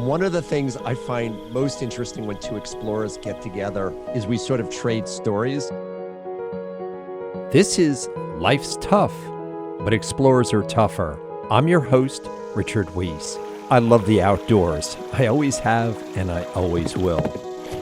One of the things I find most interesting when two explorers get together is we sort of trade stories. This is Life's Tough, but Explorers Are Tougher. I'm your host, Richard Wiese. I love the outdoors. I always have, and I always will.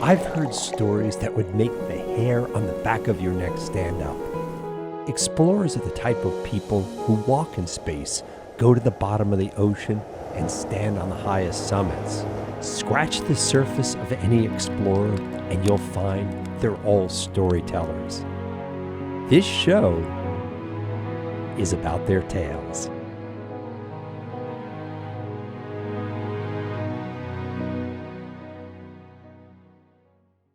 I've heard stories that would make the hair on the back of your neck stand up. Explorers are the type of people who walk in space, go to the bottom of the ocean, and stand on the highest summits. Scratch the surface of any explorer, and you'll find they're all storytellers. This show is about their tales.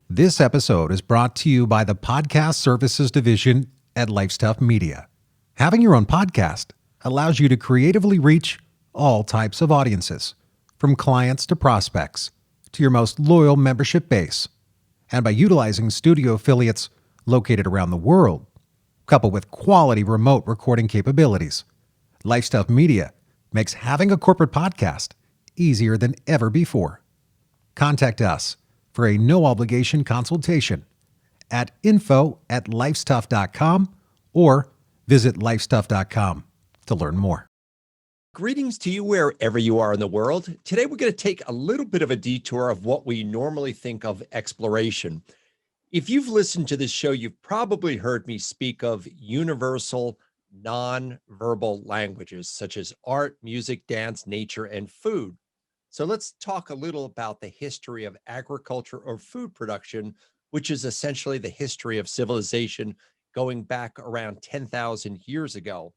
This episode is brought to you by the Podcast Services Division at Life's Tough Media. Having your own podcast allows you to creatively reach all types of audiences, from clients to prospects, to your most loyal membership base. And by utilizing studio affiliates located around the world, coupled with quality remote recording capabilities, Life's Tough Media makes having a corporate podcast easier than ever before. Contact us for a no-obligation consultation at info@lifestuff.com or visit lifestuff.com to learn more. Greetings to you wherever you are in the world. Today we're going to take a little bit of a detour of what we normally think of exploration. If you've listened to this show, you've probably heard me speak of universal non-verbal languages such as art, music, dance, nature, and food. So let's talk a little about the history of agriculture or food production, which is essentially the history of civilization going back around 10,000 years ago.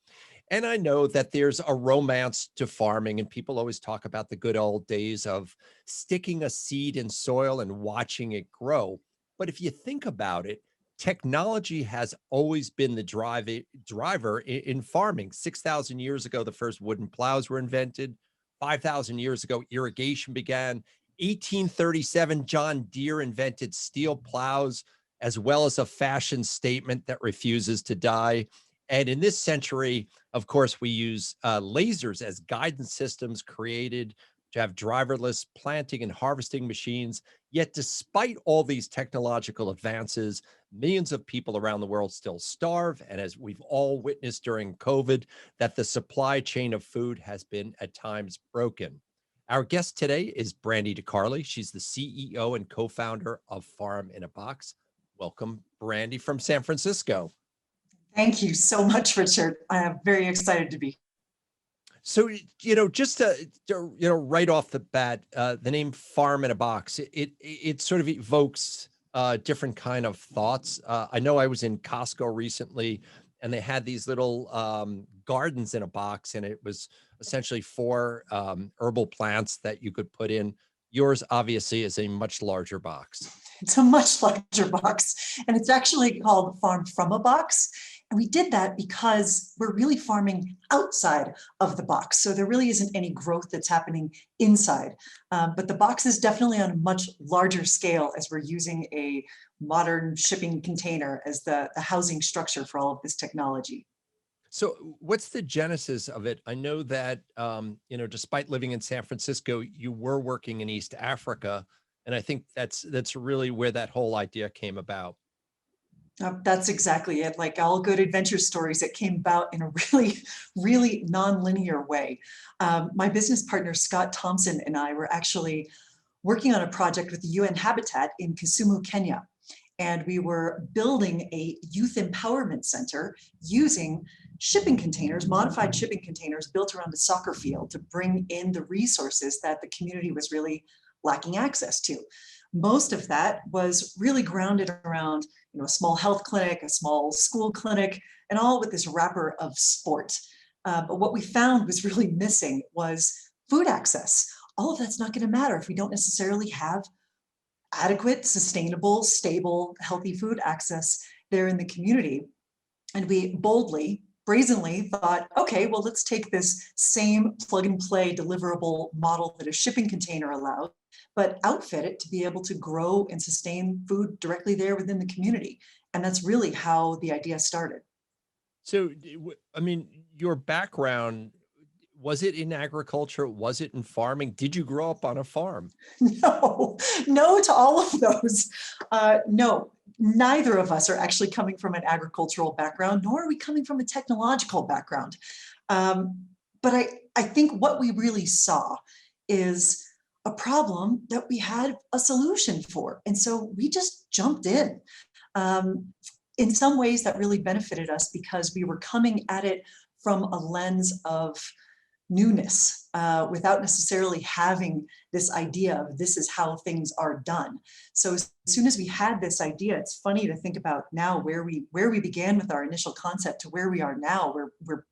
And I know that there's a romance to farming, and people always talk about the good old days of sticking a seed in soil and watching it grow. But if you think about it, technology has always been the driver in farming. 6,000 years ago, the first wooden plows were invented. 5,000 years ago, irrigation began. 1837, John Deere invented steel plows, as well as a fashion statement that refuses to die. And in this century, of course, we use lasers as guidance systems created to have driverless planting and harvesting machines. Yet despite all these technological advances, millions of people around the world still starve. And as we've all witnessed during COVID, that the supply chain of food has been at times broken. Our guest today is Brandi DiCarli. She's the CEO and co-founder of Farm in a Box. Welcome, Brandi, from San Francisco. Thank you so much, Richard. I am very excited to be here. So, just to right off the bat, the name Farm in a Box, it sort of evokes different kind of thoughts. I know I was in Costco recently, and they had these little gardens in a box, and it was essentially 4 herbal plants that you could put in. Yours obviously is a much larger box. It's a much larger box, and it's actually called Farm from a Box. And we did that because we're really farming outside of the box. So there really isn't any growth that's happening inside. But the box is definitely on a much larger scale as we're using a modern shipping container as the housing structure for all of this technology. So what's the genesis of it? I know that, despite living in San Francisco, you were working in East Africa. And I think that's really where that whole idea came about. That's exactly it. Like all good adventure stories, it came about in a really, really non-linear way. My business partner, Scott Thompson, and I were actually working on a project with the UN Habitat in Kisumu, Kenya. And we were building a youth empowerment center using shipping containers, modified shipping containers built around a soccer field to bring in the resources that the community was really lacking access to. Most of that was really grounded around, a small health clinic, a small school clinic, and all with this wrapper of sport. But what we found was really missing was food access. All of that's not going to matter if we don't necessarily have adequate, sustainable, stable, healthy food access there in the community. And we boldly, brazenly thought, okay, well, let's take this same plug and play deliverable model that a shipping container allows, but outfit it to be able to grow and sustain food directly there within the community. And that's really how the idea started. So, your background Was it in agriculture? Was it in farming? Did you grow up on a farm? No, no to all of those. No, neither of us are actually coming from an agricultural background, nor are we coming from a technological background. But I think what we really saw is a problem that we had a solution for. And so we just jumped in. In some ways, that really benefited us because we were coming at it from a lens of newness without necessarily having this idea of this is how things are done. So as soon as we had this idea, it's funny to think about now where we began with our initial concept to where we are now. We're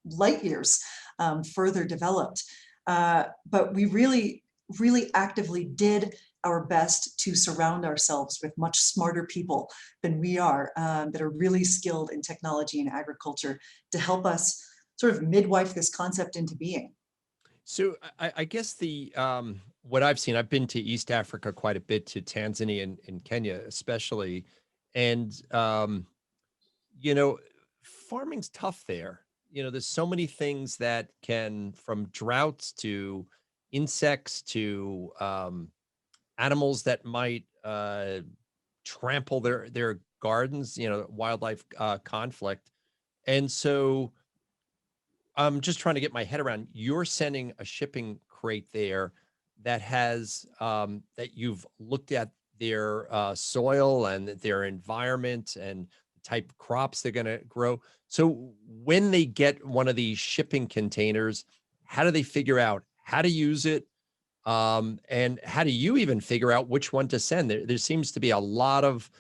light years further developed, but we really actively did our best to surround ourselves with much smarter people than we are that are really skilled in technology and agriculture to help us sort of midwife this concept into being. So I guess the what I've seen, I've been to East Africa quite a bit, to Tanzania and Kenya especially, and you know, farming's tough there. There's so many things that can, from droughts to insects to animals that might trample their gardens. Wildlife conflict, and so I'm just trying to get my head around. You're sending a shipping crate there that has that you've looked at their soil and their environment and the type of crops they're going to grow. So when they get one of these shipping containers, how do they figure out how to use it? And how do you even figure out which one to send? There seems to be a lot of,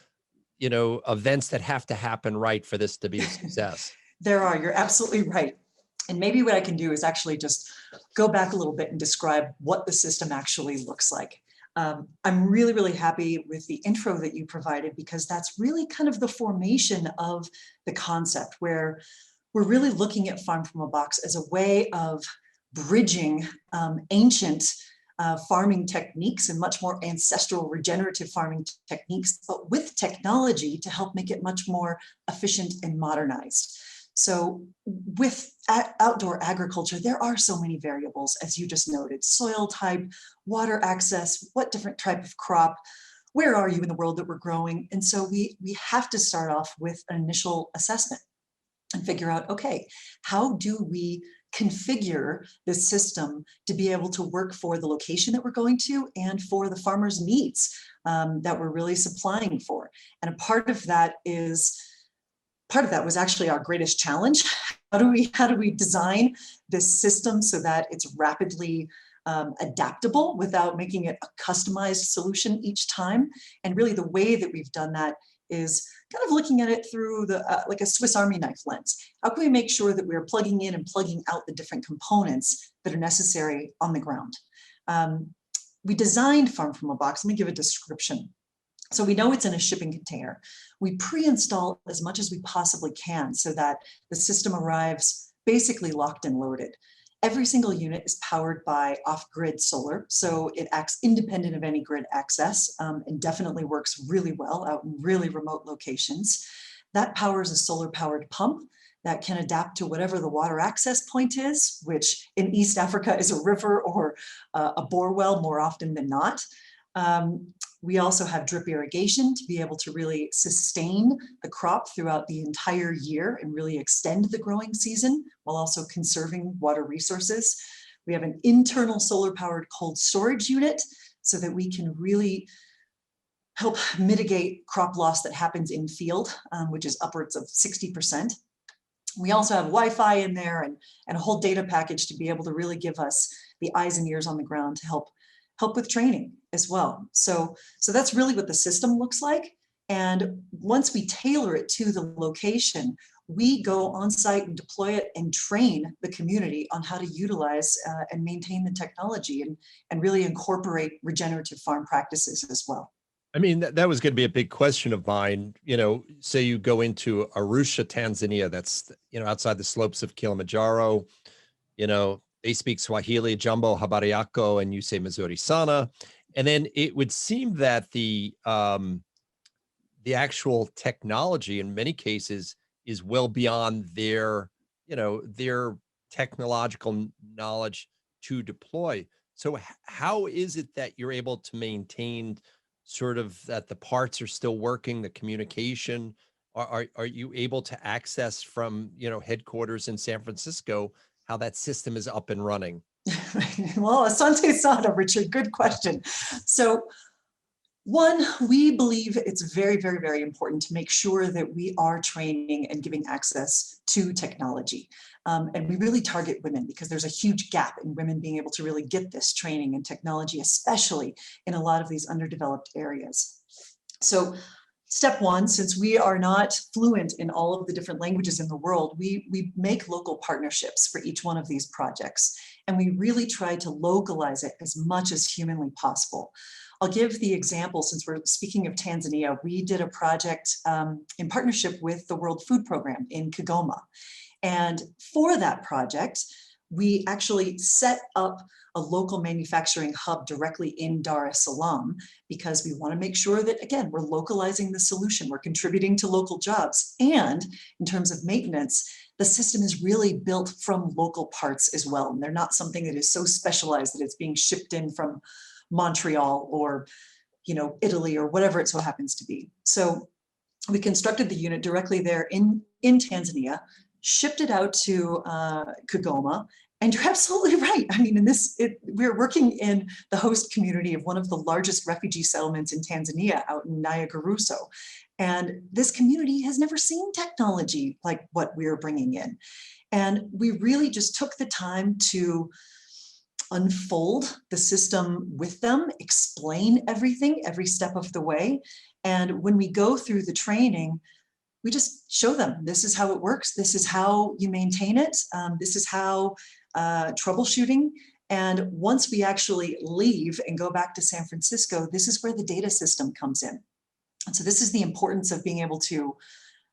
events that have to happen right for this to be a success. There are, you're absolutely right. And maybe what I can do is actually just go back a little bit and describe what the system actually looks like. I'm really happy with the intro that you provided, because that's really kind of the formation of the concept, where we're really looking at Farm from a Box as a way of bridging ancient farming techniques and much more ancestral regenerative farming techniques, but with technology to help make it much more efficient and modernized. So with outdoor agriculture, there are so many variables, as you just noted: soil type, water access, what different type of crop, where are you in the world that we're growing? And so we have to start off with an initial assessment and figure out, okay, how do we configure the system to be able to work for the location that we're going to and for the farmer's needs that we're really supplying for? And a part of that was actually our greatest challenge. How do we design this system so that it's rapidly adaptable without making it a customized solution each time? And really the way that we've done that is kind of looking at it through the like a Swiss Army knife lens. How can we make sure that we're plugging in and plugging out the different components that are necessary on the ground? We designed Farm from a Box. Let me give a description. So we know it's in a shipping container. We pre-install as much as we possibly can so that the system arrives basically locked and loaded. Every single unit is powered by off-grid solar, so it acts independent of any grid access and definitely works really well out in really remote locations. That powers a solar-powered pump that can adapt to whatever the water access point is, which in East Africa is a river or a bore well more often than not. We also have drip irrigation to be able to really sustain the crop throughout the entire year and really extend the growing season while also conserving water resources. We have an internal solar-powered cold storage unit so that we can really help mitigate crop loss that happens in field, which is upwards of 60%. We also have Wi-Fi in there and a whole data package to be able to really give us the eyes and ears on the ground to help with training as well. So that's really what the system looks like. And once we tailor it to the location, we go on site and deploy it and train the community on how to utilize and maintain the technology and really incorporate regenerative farm practices as well. I mean, that was going to be a big question of mine. Say you go into Arusha, Tanzania, that's, outside the slopes of Kilimanjaro, they speak Swahili, Jambo, Habari Yako, and you say Missouri Sana. And then it would seem that the actual technology in many cases is well beyond their technological knowledge to deploy. So how is it that you're able to maintain sort of that the parts are still working, the communication? Are you able to access from, headquarters in San Francisco, how that system is up and running? Well, asante sana, Richard, good question. So one, we believe it's very, very, very important to make sure that we are training and giving access to technology. And we really target women because there's a huge gap in women being able to really get this training and technology, especially in a lot of these underdeveloped areas. So step one, since we are not fluent in all of the different languages in the world, we make local partnerships for each one of these projects. And we really try to localize it as much as humanly possible. I'll give the example, since we're speaking of Tanzania, we did a project in partnership with the World Food Program in Kigoma. And for that project, we actually set up a local manufacturing hub directly in Dar es Salaam because we want to make sure that, again, we're localizing the solution, we're contributing to local jobs. And in terms of maintenance, the system is really built from local parts as well. And they're not something that is so specialized that it's being shipped in from Montreal or, Italy or whatever it so happens to be. So we constructed the unit directly there in Tanzania, shipped it out to Kigoma. And you're absolutely right. I mean, we're working in the host community of one of the largest refugee settlements in Tanzania out in Nyarugusu. And this community has never seen technology like what we're bringing in. And we really just took the time to unfold the system with them, explain everything every step of the way. And when we go through the training, we just show them, this is how it works. This is how you maintain it. This is how troubleshooting. And once we actually leave and go back to San Francisco, this is where the data system comes in. And so this is the importance of being able to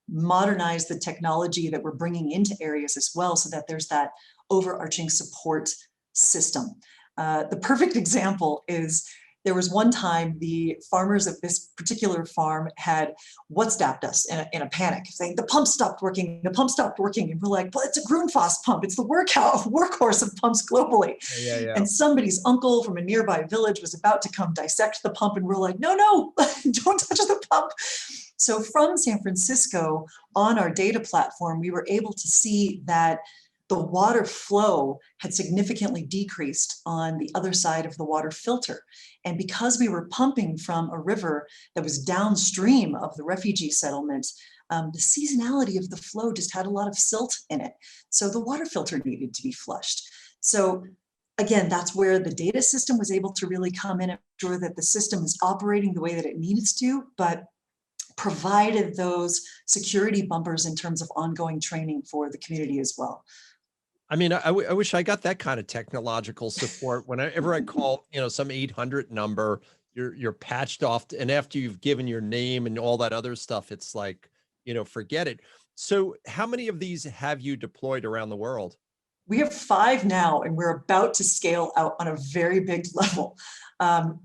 modernize the technology that we're bringing into areas as well, so that there's that overarching support system. The perfect example is there was one time the farmers of this particular farm had WhatsApped us in a panic, saying the pump stopped working, the pump stopped working. And we're like, well, it's a Grundfos pump. It's the workhorse of pumps globally. Yeah. And somebody's uncle from a nearby village was about to come dissect the pump. And we're like, no, don't touch the pump. So from San Francisco on our data platform, we were able to see that the water flow had significantly decreased on the other side of the water filter. And because we were pumping from a river that was downstream of the refugee settlement, the seasonality of the flow just had a lot of silt in it. So the water filter needed to be flushed. So again, that's where the data system was able to really come in and ensure that the system is operating the way that it needs to, but provided those security bumpers in terms of ongoing training for the community as well. I mean, I wish I got that kind of technological support. Whenever I call, some 800 number, you're patched off, and after you've given your name and all that other stuff, it's like, forget it. So how many of these have you deployed around the world? We have 5 now, and we're about to scale out on a very big level.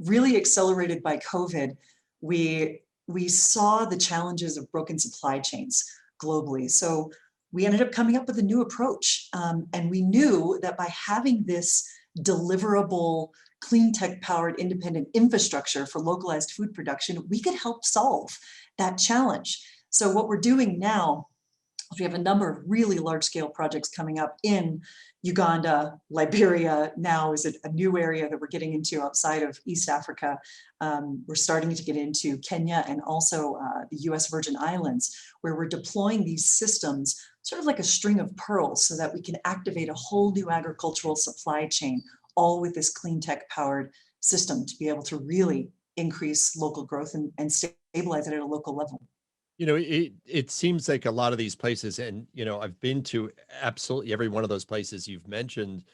Really accelerated by COVID, we saw the challenges of broken supply chains globally. So we ended up coming up with a new approach. And we knew that by having this deliverable, clean tech powered independent infrastructure for localized food production, we could help solve that challenge. So what we're doing now, we have a number of really large scale projects coming up in Uganda, Liberia now is a new area that we're getting into outside of East Africa. We're starting to get into Kenya and also the US Virgin Islands, where we're deploying these systems sort of like a string of pearls so that we can activate a whole new agricultural supply chain, all with this clean tech powered system to be able to really increase local growth and stabilize it at a local level. It seems like a lot of these places, and I've been to absolutely every one of those places you've mentioned,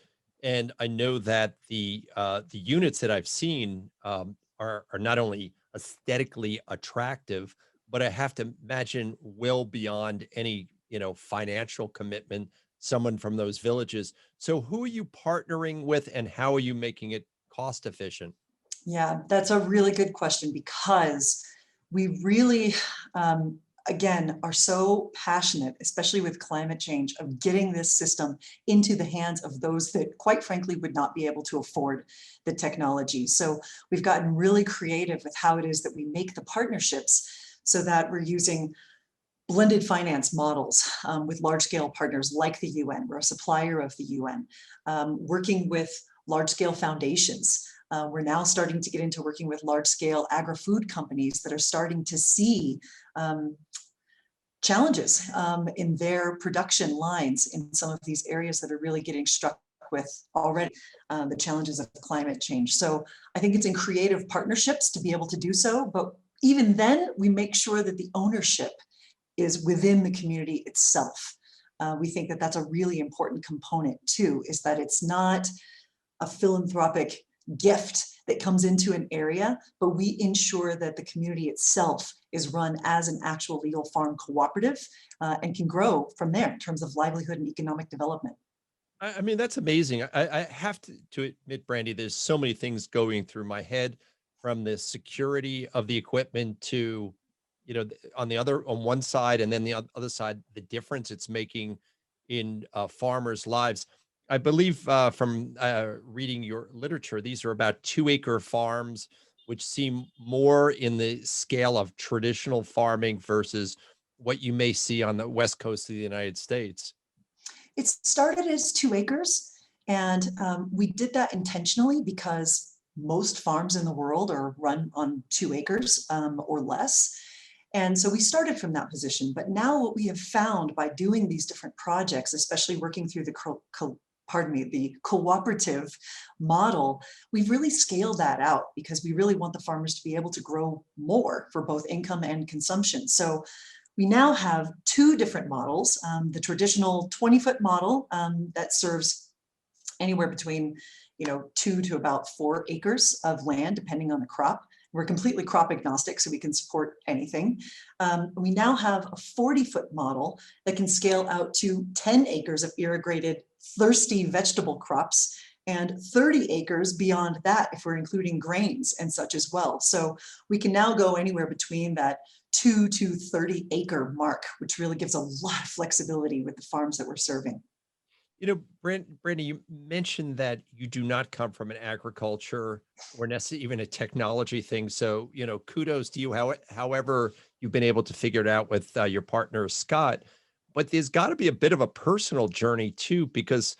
and I know that the units that I've seen are not only aesthetically attractive, but I have to imagine well beyond any financial commitment. Someone from those villages. So who are you partnering with, and how are you making it cost efficient? Yeah, that's a really good question because we really, again, are so passionate, especially with climate change, of getting this system into the hands of those that, quite frankly, would not be able to afford the technology. So we've gotten really creative with how it is that we make the partnerships so that we're using blended finance models with large-scale partners like the UN. We're a supplier of the UN, working with large-scale foundations. We're now starting to get into working with large-scale agri-food companies that are starting to see challenges in their production lines in some of these areas that are really getting struck with already the challenges of climate change. So I think it's in creative partnerships to be able to do so, but even then we make sure that the ownership is within the community itself. We think that that's a really important component too, is that it's not a philanthropic gift that comes into an area, but we ensure that the community itself is run as an actual legal farm cooperative and can grow from there in terms of livelihood and economic development. I mean, that's amazing. I have to admit, Brandi, there's so many things going through my head, from the security of the equipment to, on one side, and then the other side, the difference it's making in farmers' lives. I believe from reading your literature, these are about 2-acre farms, which seem more in the scale of traditional farming versus what you may see on the West Coast of the United States. It started as 2 acres, and we did that intentionally because most farms in the world are run on 2 acres or less. And so we started from that position. But now what we have found by doing these different projects, especially working through the the cooperative model, we've really scaled that out because we really want the farmers to be able to grow more for both income and consumption. So we now have 2 different models. The traditional 20-foot model that serves anywhere between 2 to about 4 acres of land, depending on the crop. We're completely crop agnostic, so we can support anything. We now have a 40-foot model that can scale out to 10 acres of irrigated, thirsty vegetable crops, and 30 acres beyond that if we're including grains and such as well. So we can now go anywhere between that 2 to 30 acre mark, which really gives a lot of flexibility with the farms that we're serving. Brandi, you mentioned that you do not come from an agriculture or necessarily even a technology thing. So, kudos to you, however you've been able to figure it out with your partner, Scott. But there's got to be a bit of a personal journey too, because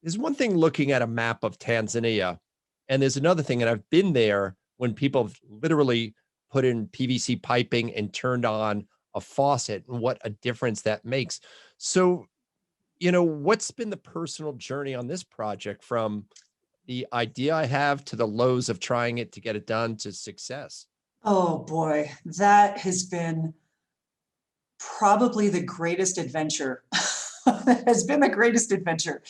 there's one thing looking at a map of Tanzania, and there's another thing, and I've been there when people have literally put in PVC piping and turned on a faucet, and what a difference that makes. So, what's been the personal journey on this project, from the idea I have to the lows of trying it to get it done to success? Oh boy, that has been probably the greatest adventure. Has been the greatest adventure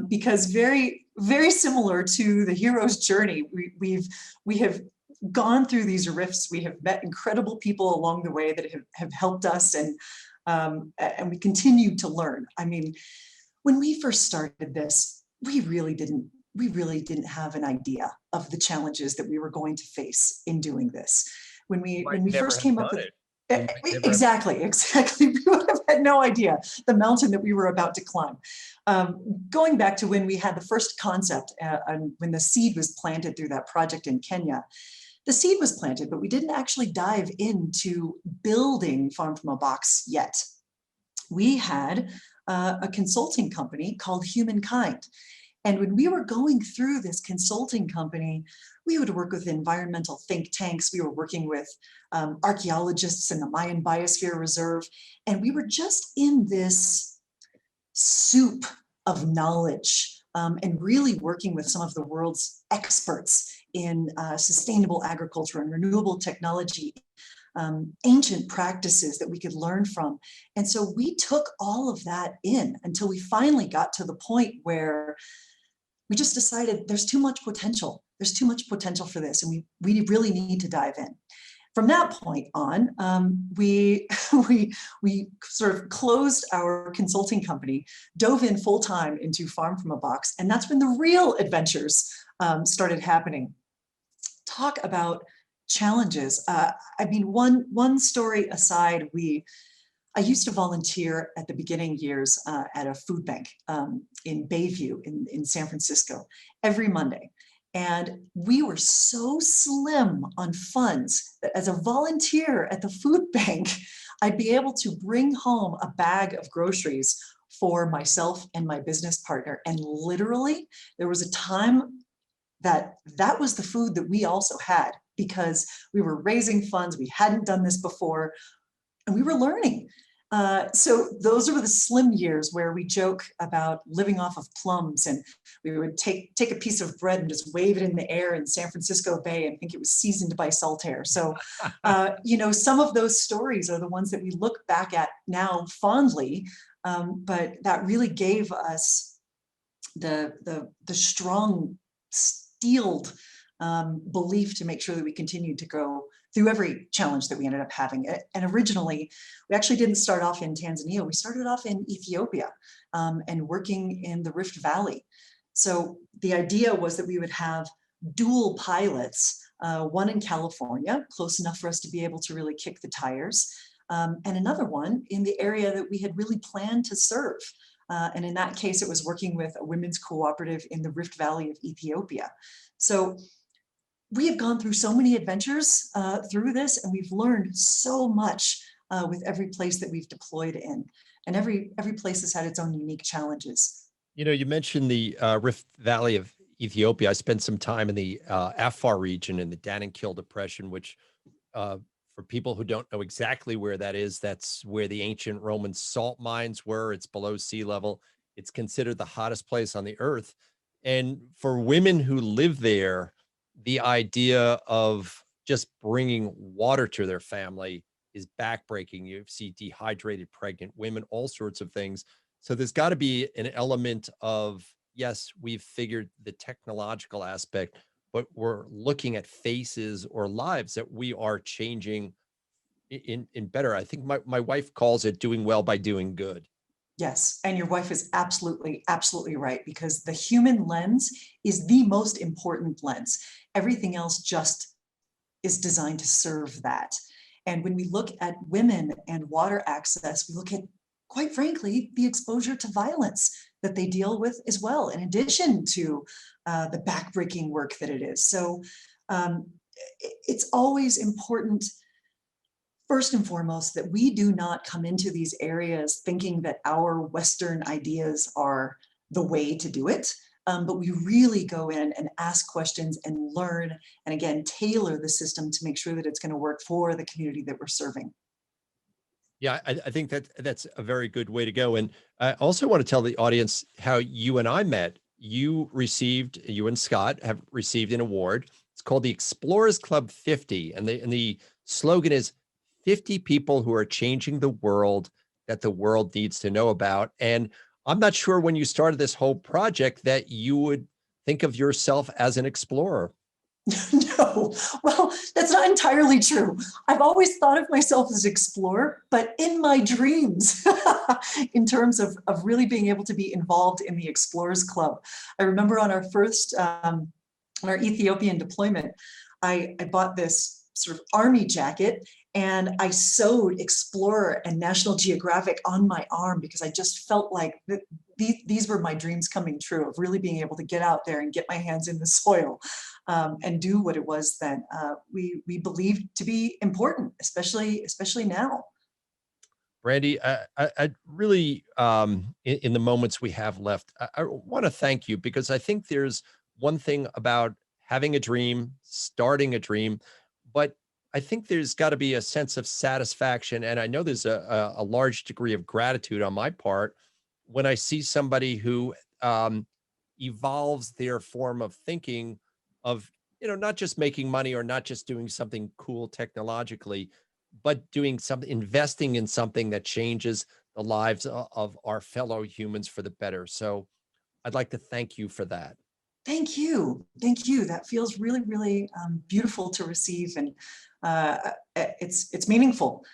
because very, very similar to the hero's journey. We have gone through these rifts. We have met incredible people along the way that have helped us, and we continue to learn. I mean, when we first started this, we really didn't have an idea of the challenges that we were going to face in doing this. When we first came up with it. Exactly. We would have had no idea the mountain that we were about to climb. Going back to when we had the first concept, and when the seed was planted through that project in Kenya, the seed was planted, but we didn't actually dive into building Farm from a Box yet. We had a consulting company called Humankind. And when we were going through this consulting company, we would work with environmental think tanks. We were working with archaeologists in the Mayan Biosphere Reserve. And we were just in this soup of knowledge and really working with some of the world's experts in sustainable agriculture and renewable technology, ancient practices that we could learn from. And so we took all of that in until we finally got to the point where we just decided there's too much potential. There's too much potential for this, and we really need to dive in. From that point on, we sort of closed our consulting company, dove in full time into Farm from a Box, and that's when the real adventures started happening. Talk about challenges. I mean, one story aside, I used to volunteer at the beginning years at a food bank in Bayview in San Francisco every Monday. And we were so slim on funds that as a volunteer at the food bank, I'd be able to bring home a bag of groceries for myself and my business partner. And literally, there was a time that was the food that we also had because we were raising funds. We hadn't done this before, and we were learning. So those were the slim years where we joke about living off of plums, and we would take a piece of bread and just wave it in the air in San Francisco Bay and think it was seasoned by Saltaire. So, some of those stories are the ones that we look back at now fondly, but that really gave us the strong, steeled belief to make sure that we continued to go through every challenge that we ended up having. And originally, we actually didn't start off in Tanzania. We started off in Ethiopia and working in the Rift Valley. So the idea was that we would have dual pilots, one in California, close enough for us to be able to really kick the tires, and another one in the area that we had really planned to serve. And in that case, it was working with a women's cooperative in the Rift Valley of Ethiopia. So we have gone through so many adventures through this, and we've learned so much with every place that we've deployed in. And every place has had its own unique challenges. You mentioned the Rift Valley of Ethiopia. I spent some time in the Afar region in the Danakil Depression, which for people who don't know exactly where that is, that's where the ancient Roman salt mines were. It's below sea level. It's considered the hottest place on the earth. And for women who live there, the idea of just bringing water to their family is backbreaking. You see dehydrated pregnant women, all sorts of things. So there's got to be an element of, yes, we've figured the technological aspect, but we're looking at faces or lives that we are changing in better. I think my wife calls it doing well by doing good. Yes, and your wife is absolutely, absolutely right, because the human lens is the most important lens. Everything else just is designed to serve that. And when we look at women and water access, we look at, quite frankly, the exposure to violence that they deal with as well, in addition to the backbreaking work that it is. So it's always important, first and foremost, that we do not come into these areas thinking that our Western ideas are the way to do it. But we really go in and ask questions and learn, and again, tailor the system to make sure that it's going to work for the community that we're serving. Yeah, I think that's a very good way to go. And I also want to tell the audience how you and I met. You and Scott have received an award. It's called the Explorers Club 50. And the slogan is 50 people who are changing the world that the world needs to know about. And I'm not sure when you started this whole project that you would think of yourself as an explorer. No, well, that's not entirely true. I've always thought of myself as an explorer, but in my dreams, in terms of really being able to be involved in the Explorers Club. I remember on our first, on our Ethiopian deployment, I bought this sort of army jacket, and I sewed Explorer and National Geographic on my arm because I just felt like these were my dreams coming true, of really being able to get out there and get my hands in the soil and do what it was that we believed to be important, especially now. Brandi, I really, in the moments we have left, I want to thank you, because I think there's one thing about having a dream, starting a dream, but I think there's got to be a sense of satisfaction. And I know there's a large degree of gratitude on my part when I see somebody who evolves their form of thinking of, not just making money or not just doing something cool technologically, but doing something, investing in something that changes the lives of our fellow humans for the better. So I'd like to thank you for that. Thank you. Thank you. That feels really, really beautiful to receive. And it's meaningful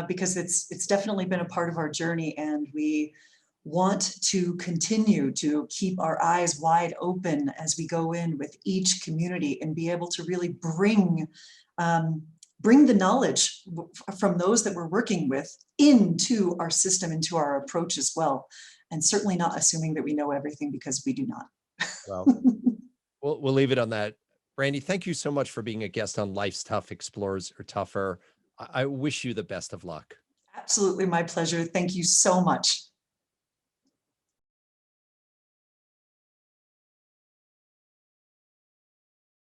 because it's definitely been a part of our journey. And we want to continue to keep our eyes wide open as we go in with each community and be able to really bring bring the knowledge from those that we're working with into our system, into our approach as well. And certainly not assuming that we know everything, because we do not. Well, we'll leave it on that. Brandi, thank you so much for being a guest on Life's Tough Explorers Are Tougher. I wish you the best of luck. Absolutely my pleasure. Thank you so much.